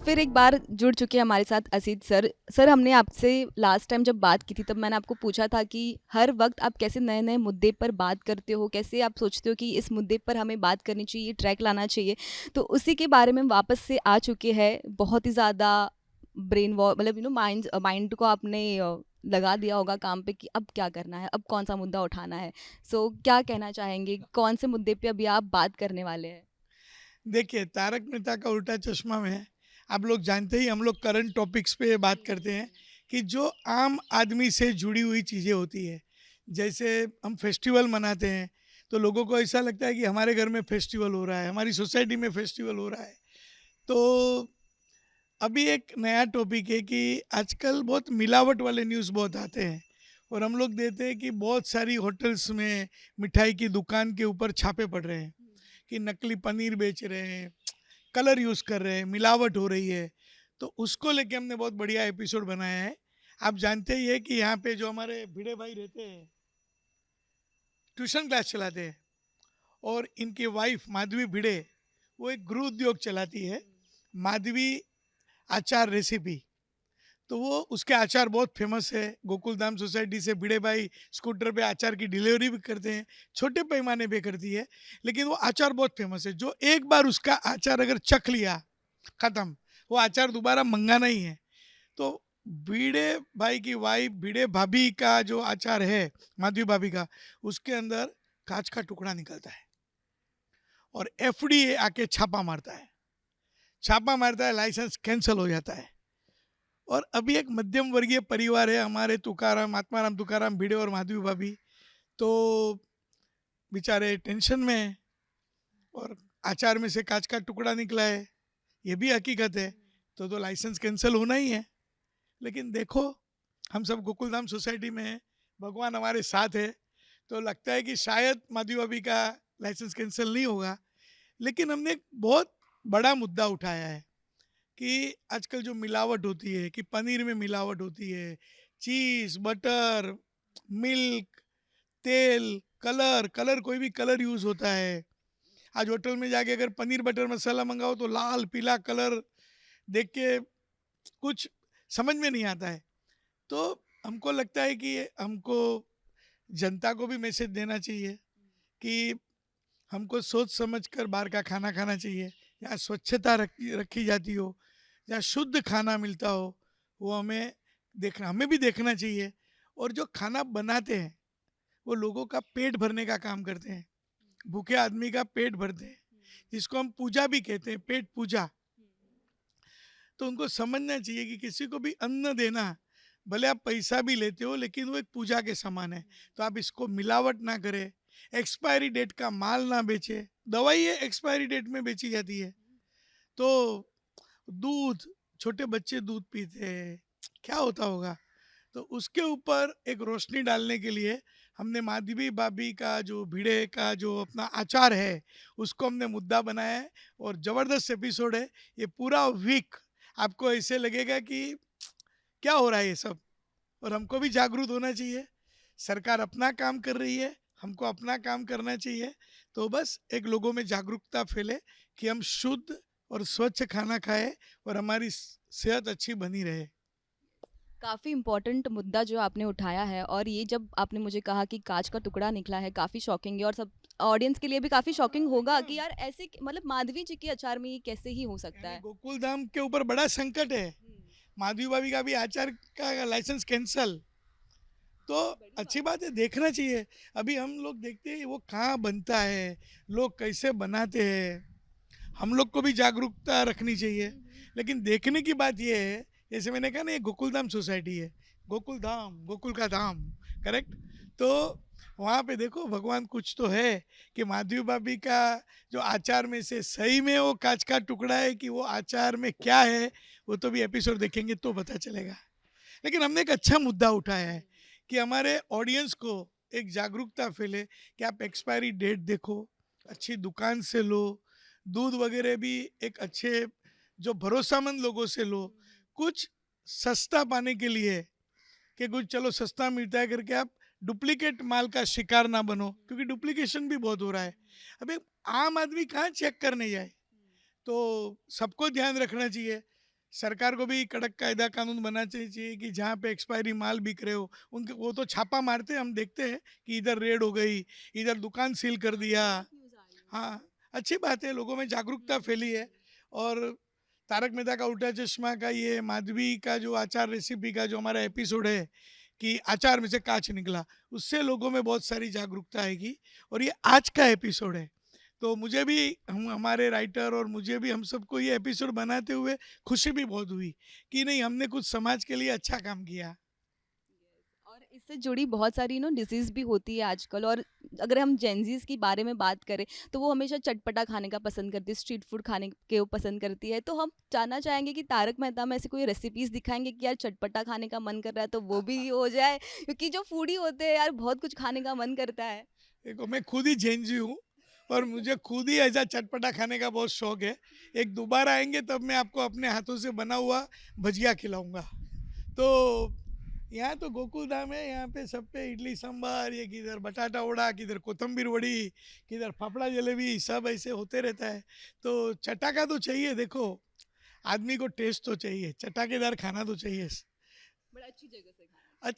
फिर एक बार जुड़ चुके हैं हमारे साथ असीत सर। सर, हमने आपसे लास्ट टाइम जब बात की थी तब मैंने आपको पूछा था कि हर वक्त आप कैसे नए-नए मुद्दे पर बात करते हो, कैसे आप सोचते हो कि इस मुद्दे पर हमें बात करनी चाहिए, ट्रैक लाना चाहिए। तो उसी के बारे में वापस से आ चुके हैं। बहुत ही ज़्यादा ब्रेन वॉ मतलब माइंड को आपने लगा दिया होगा काम पे कि अब क्या करना है, अब कौन-सा मुद्दा उठाना है। सो क्या कहना चाहेंगे? कौन से मुद्दे पे अभी आप बात करने वाले हैं? देखिए, तारक मेहता का उल्टा चश्मा में आप लोग जानते ही हम लोग करंट टॉपिक्स पे बात करते हैं कि जो आम आदमी से जुड़ी हुई चीज़ें होती है। जैसे हम फेस्टिवल मनाते हैं तो लोगों को ऐसा लगता है कि हमारे घर में फेस्टिवल हो रहा है, हमारी सोसाइटी में फेस्टिवल हो रहा है। तो अभी एक नया टॉपिक है कि आजकल बहुत मिलावट वाले न्यूज़ बहुत आते हैं और हम लोग देते हैं कि बहुत सारी होटल्स में मिठाई की दुकान के ऊपर छापे पड़ रहे हैं कि नकली पनीर बेच रहे हैं, कलर यूज़ कर रहे हैं, मिलावट हो रही है। तो उसको लेके हमने बहुत बढ़िया एपिसोड बनाया है। आप जानते ही है कि यहाँ पे जो हमारे भिड़े भाई रहते हैं, ट्यूशन क्लास चलाते हैं और इनकी वाइफ माधवी भिड़े, वो एक गृह उद्योग चलाती है, माधवी आचार रेसिपी। तो वो उसके अचार बहुत फेमस है। गोकुलधाम सोसाइटी से भिड़े भाई स्कूटर पे अचार की डिलीवरी भी करते हैं, छोटे पैमाने पे करती है, लेकिन वो अचार बहुत फेमस है। जो एक बार उसका अचार अगर चख लिया, खत्म, वो अचार दोबारा मंगाना ही है। तो भिड़े भाई की वाइफ भिड़े भाभी का जो अचार है, माधवी भाभी का, उसके अंदर कांच का टुकड़ा निकलता है और एफडीए आके छापा मारता है। छापा मारता है, लाइसेंस कैंसिल हो जाता है। और अभी एक मध्यम वर्गीय परिवार है हमारे, तुकाराम, आत्माराम तुकाराम भिड़े और माधवी भाभी, तो बेचारे टेंशन में है और अचार में से कांच का टुकड़ा निकला है, ये भी हकीकत है। तो लाइसेंस कैंसिल होना ही है। लेकिन देखो, हम सब गोकुलधाम सोसाइटी में हैं, भगवान हमारे साथ है, तो लगता है कि शायद माधवी भाभी का लाइसेंस कैंसिल नहीं होगा। लेकिन हमने एक बहुत बड़ा मुद्दा उठाया है कि आजकल जो मिलावट होती है, कि पनीर में मिलावट होती है, चीज़, बटर, मिल्क, तेल, कलर कलर कोई भी कलर यूज़ होता है। आज होटल में जाके अगर पनीर बटर मसाला मंगाओ तो लाल पीला कलर देख के कुछ समझ में नहीं आता है। तो हमको लगता है कि हमको जनता को भी मैसेज देना चाहिए कि हमको सोच समझ कर बाहर का खाना खाना चाहिए। जहाँ स्वच्छता रखी रखी जाती हो, जहाँ शुद्ध खाना मिलता हो, वो हमें भी देखना चाहिए। और जो खाना बनाते हैं वो लोगों का पेट भरने का काम करते हैं, भूखे आदमी का पेट भरते हैं, जिसको हम पूजा भी कहते हैं, पेट पूजा। तो उनको समझना चाहिए कि किसी को भी अन्न देना, भले आप पैसा भी लेते हो, लेकिन वो एक पूजा के समान है। तो आप इसको मिलावट ना करें, एक्सपायरी डेट का माल ना बेचे। दवाई है एक्सपायरी डेट में बेची जाती है। तो दूध, छोटे बच्चे दूध पीते हैं, क्या होता होगा। तो उसके ऊपर एक रोशनी डालने के लिए हमने माधवी भाभी का जो भिड़े का जो अपना आचार है, उसको हमने मुद्दा बनाया है और ज़बरदस्त एपिसोड है। ये पूरा वीक आपको ऐसे लगेगा कि क्या हो रहा है ये सब। और हमको भी जागरूक होना चाहिए। सरकार अपना काम कर रही है, हमको अपना काम करना चाहिए। तो बस एक लोगों में जागरूकता फैले कि हम शुद्ध और स्वच्छ खाना खाएं और हमारी सेहत अच्छी बनी रहे। काफ़ी इम्पोर्टेंट मुद्दा जो आपने उठाया है, और ये जब आपने मुझे कहा कि काँच का टुकड़ा निकला है, काफ़ी शॉकिंग है और सब ऑडियंस के लिए भी काफ़ी शॉकिंग हाँ, होगा कि एकदम। यार ऐसे मतलब माधवी जी के अचार में ये कैसे ही हो सकता यानी है। गोकुल धाम के ऊपर बड़ा संकट है। हुँ, माधवी भाभी का भी आचार का लाइसेंस कैंसल। तो काफ़ी बड़ी अच्छी बात है। बात है, देखना चाहिए। अभी हम लोग देखते हैं वो कहाँ बनता है, लोग कैसे बनाते हैं, हम लोग को भी जागरूकता रखनी चाहिए। लेकिन देखने की बात यह है, जैसे मैंने कहा ना, ये गोकुलधाम सोसाइटी है, गोकुल धाम, गोकुल का धाम, करेक्ट। तो वहाँ पे देखो, भगवान कुछ तो है कि माधवी भाभी का जो आचार में से सही में वो कांच का टुकड़ा है कि वो आचार में क्या है, वो तो भी एपिसोड देखेंगे तो पता चलेगा। लेकिन हमने एक अच्छा मुद्दा उठाया है कि हमारे ऑडियंस को एक जागरूकता फैले कि आप एक्सपायरी डेट देखो, अच्छी दुकान से लो, दूध वगैरह भी एक अच्छे जो भरोसामंद लोगों से लो। कुछ सस्ता पाने के लिए कि कुछ चलो सस्ता मिलता है करके आप डुप्लीकेट माल का शिकार ना बनो, क्योंकि डुप्लीकेशन भी बहुत हो रहा है। अब एक आम आदमी कहाँ चेक करने जाए। तो सबको ध्यान रखना चाहिए। सरकार को भी कड़क कायदा कानून बनाना चाहिए कि जहाँ पे एक्सपायरी माल बिक रहे हो उनके वो तो छापा मारते हैं, हम देखते हैं कि इधर रेड हो गई, इधर दुकान सील कर दिया। हाँ, अच्छी बात है, लोगों में जागरूकता फैली है। और तारक मेहता का उल्टा चश्मा का ये माधवी का जो अचार रेसिपी का जो हमारा एपिसोड है कि अचार में से कांच निकला, उससे लोगों में बहुत सारी जागरूकता आएगी। और ये आज का एपिसोड है, तो मुझे भी, हम हमारे राइटर और मुझे भी, हम सबको ये एपिसोड बनाते हुए खुशी भी बहुत हुई कि नहीं, हमने कुछ समाज के लिए अच्छा काम किया। और इससे जुड़ी बहुत सारी डिजीज़ भी होती है आजकल। और अगर हम जेनज़ीज़ की बारे में बात करें तो वो हमेशा चटपटा खाने का पसंद करती है, स्ट्रीट फूड खाने के वो पसंद करती है। तो हम जानना चाहेंगे कि तारक मेहता में ऐसी कोई रेसिपीज़ दिखाएँगे कि यार चटपटा खाने का मन कर रहा है तो वो भी हो जाए? क्योंकि जो फूडी होते हैं यार बहुत कुछ खाने का मन करता है। देखो, मैं खुद ही जेनजी हूँ और मुझे खुद ही ऐसा चटपटा खाने का बहुत शौक है। एक दोबारा आएंगे तब मैं आपको अपने हाथों से बना हुआ भजिया खिलाऊंगा। तो यहाँ तो गोकुल धाम है, यहाँ पे सब पे इडली सांभर, ये किधर बटाटा वड़ा, किधर कोतंबीर वड़ी, किधर फाफड़ा जलेबी, सब ऐसे होते रहता है। तो चटाका तो चाहिए, देखो आदमी को टेस्ट तो चाहिए, चटाकेदार खाना तो चाहिए। बड़ा अच्छी जगह से खाना।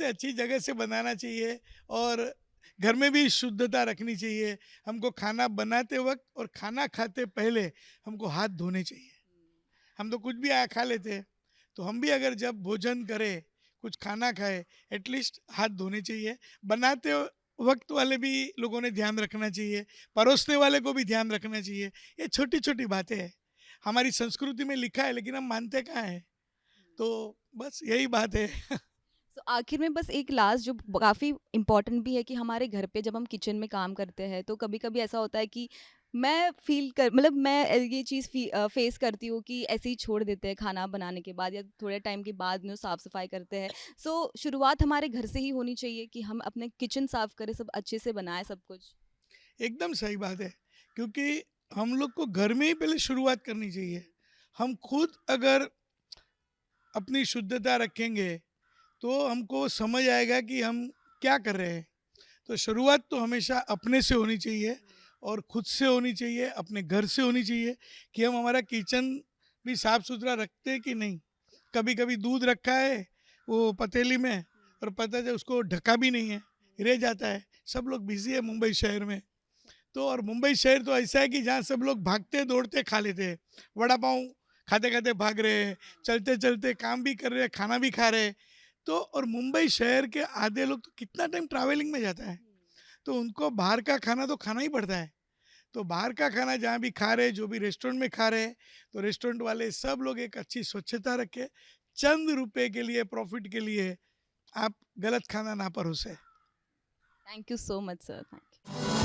अच्छी जगह से बनाना चाहिए। और घर में भी शुद्धता रखनी चाहिए। हमको खाना बनाते वक्त और खाना खाते पहले हमको हाथ धोने चाहिए। हम तो कुछ भी आया खा लेते हैं, तो हम भी अगर जब भोजन करें, कुछ खाना खाए, एटलीस्ट हाथ धोने चाहिए। बनाते वक्त वाले भी लोगों ने ध्यान रखना चाहिए, परोसने वाले को भी ध्यान रखना चाहिए। ये छोटी छोटी बातें हैं, हमारी संस्कृति में लिखा है लेकिन हम मानते कहाँ हैं। तो बस यही बात है। तो आखिर में बस एक लास्ट जो काफ़ी इम्पोर्टेंट भी है कि हमारे घर पे जब हम किचन में काम करते हैं तो कभी-कभी ऐसा होता है कि मैं फ़ील कर मतलब मैं ये चीज़ फ़ेस करती हूँ कि ऐसे ही छोड़ देते हैं खाना बनाने के बाद या थोड़े टाइम के बाद में साफ़-सफ़ाई करते हैं। सो शुरुआत हमारे घर से ही होनी चाहिए कि हम अपने किचन साफ़ करें, सब अच्छे से बनाएँ सब कुछ। एकदम सही बात है, क्योंकि हम लोग को घर में ही पहले शुरुआत करनी चाहिए। हम खुद अगर अपनी शुद्धता रखेंगे तो हमको समझ आएगा कि हम क्या कर रहे हैं। तो शुरुआत तो हमेशा अपने से होनी चाहिए और खुद से होनी चाहिए, अपने घर से होनी चाहिए कि हम हमारा किचन भी साफ सुथरा रखते हैं कि नहीं। कभी कभी दूध रखा है वो पतीली में और पता चला उसको ढका भी नहीं है, रह जाता है। सब लोग बिजी है मुंबई शहर में। तो और मुंबई शहर तो ऐसा है कि जहाँ सब लोग भागते दौड़ते खा लेते हैं। वड़ा पाव खाते खाते भाग रहे हैं, चलते चलते काम भी कर रहे हैं, खाना भी खा रहे हैं। तो और मुंबई शहर के आधे लोग तो कितना टाइम ट्रैवलिंग में जाता है, तो उनको बाहर का खाना तो खाना ही पड़ता है। तो बाहर का खाना जहाँ भी खा रहे हैं, जो भी रेस्टोरेंट में खा रहे हैं, तो रेस्टोरेंट वाले सब लोग एक अच्छी स्वच्छता रखे, चंद रुपए के लिए, प्रॉफिट के लिए आप गलत खाना ना परोसे। Thank you so much sir, thank you.